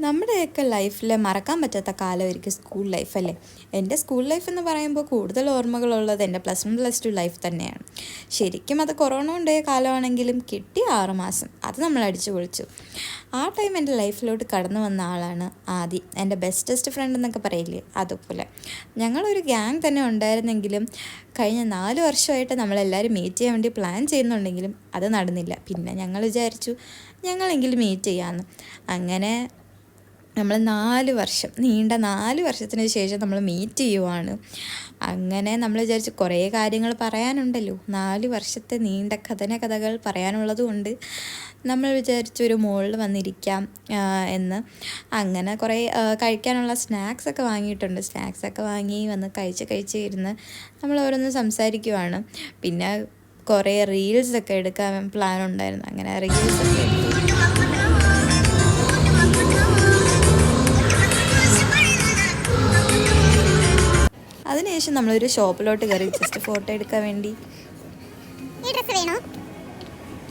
നമ്മുടെയൊക്കെ ലൈഫിൽ മറക്കാൻ പറ്റാത്ത കാലമായിരിക്കും സ്കൂൾ ലൈഫ് അല്ലേ. എൻ്റെ സ്കൂൾ ലൈഫ് എന്ന് പറയുമ്പോൾ കൂടുതൽ ഓർമ്മകളുള്ളത് എൻ്റെ +1 +2 ലൈഫ് തന്നെയാണ്. ശരിക്കും അത് കൊറോണ ഉണ്ടായ കാലമാണെങ്കിലും കിട്ടിയ 6 മാസം അത് നമ്മൾ അടിച്ചു പൊളിച്ചു. ആ ടൈം എൻ്റെ ലൈഫിലോട്ട് കടന്നു വന്ന ആളാണ് ആദി, എൻ്റെ ബെസ്റ്റസ്റ്റ് ഫ്രണ്ട് എന്നൊക്കെ പറയില്ലേ, അതുപോലെ. ഞങ്ങളൊരു ഗ്യാങ് തന്നെ ഉണ്ടായിരുന്നെങ്കിലും കഴിഞ്ഞ 4 വർഷമായിട്ട് നമ്മളെല്ലാവരും മീറ്റ് ചെയ്യാൻ വേണ്ടി പ്ലാൻ ചെയ്യുന്നുണ്ടെങ്കിലും അത് നടന്നില്ല. പിന്നെ ഞങ്ങൾ വിചാരിച്ചു ഞങ്ങളെങ്കിലും മീറ്റ് ചെയ്യാമെന്ന്. അങ്ങനെ നമ്മൾ 4 വർഷം, നീണ്ട 4 വർഷത്തിന് ശേഷം നമ്മൾ മീറ്റ് ചെയ്യുവാണ്. അങ്ങനെ നമ്മൾ വിചാരിച്ചു കുറേ കാര്യങ്ങൾ പറയാനുണ്ടല്ലോ, 4 വർഷത്തെ നീണ്ട കഥകൾ പറയാനുള്ളത് കൊണ്ട് നമ്മൾ വിചാരിച്ചു ഒരു മോളിൽ വന്നിരിക്കാം എന്ന്. അങ്ങനെ കുറേ കഴിക്കാനുള്ള സ്നാക്സൊക്കെ വാങ്ങിയിട്ടുണ്ട്. സ്നാക്സൊക്കെ വാങ്ങി വന്ന് കഴിച്ച് ഇരുന്ന് നമ്മൾ ഓരോന്ന് സംസാരിക്കുവാണ്. പിന്നെ കുറേ റീൽസൊക്കെ എടുക്കാൻ പ്ലാൻ ഉണ്ടായിരുന്നു. അങ്ങനെ റീൽസൊക്കെ എടുത്തു. അതിനുശേഷം നമ്മളൊരു ഷോപ്പിലോട്ട് കയറി ജസ്റ്റ് ഫോട്ടോ എടുക്കാൻ വേണ്ടി. ഈ ഡ്രസ്സ് വേണോ?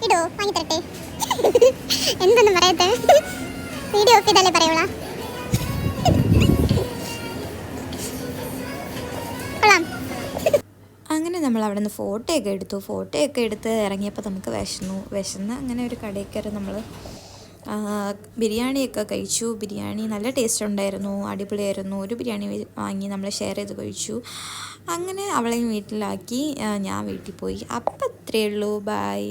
ഇടോ, വാങ്ങി തരട്ടെ? എന്തൊന്നും പറയട്ടെ, വീഡിയോ ഓഫ് ചെയ്താലേ പറയുള്ളൂ. അങ്ങനെ നമ്മൾ അവിടെ നിന്ന് ഫോട്ടോയൊക്കെ എടുത്ത് ഇറങ്ങിയപ്പോൾ നമുക്ക് വിശന്ന് അങ്ങനെ ഒരു കടയിൽ കയറി നമ്മൾ ബിരിയാണിയൊക്കെ കഴിച്ചു. ബിരിയാണി നല്ല ടേസ്റ്റ് ഉണ്ടായിരുന്നു, അടിപൊളിയായിരുന്നു. ഒരു ബിരിയാണി വാങ്ങി നമ്മൾ ഷെയർ ചെയ്ത് കഴിച്ചു. അങ്ങനെ അവളെയും വീട്ടിലാക്കി ഞാൻ വീട്ടിൽ പോയി. അപ്പം അത്രയേ ഉള്ളൂ. ബൈ.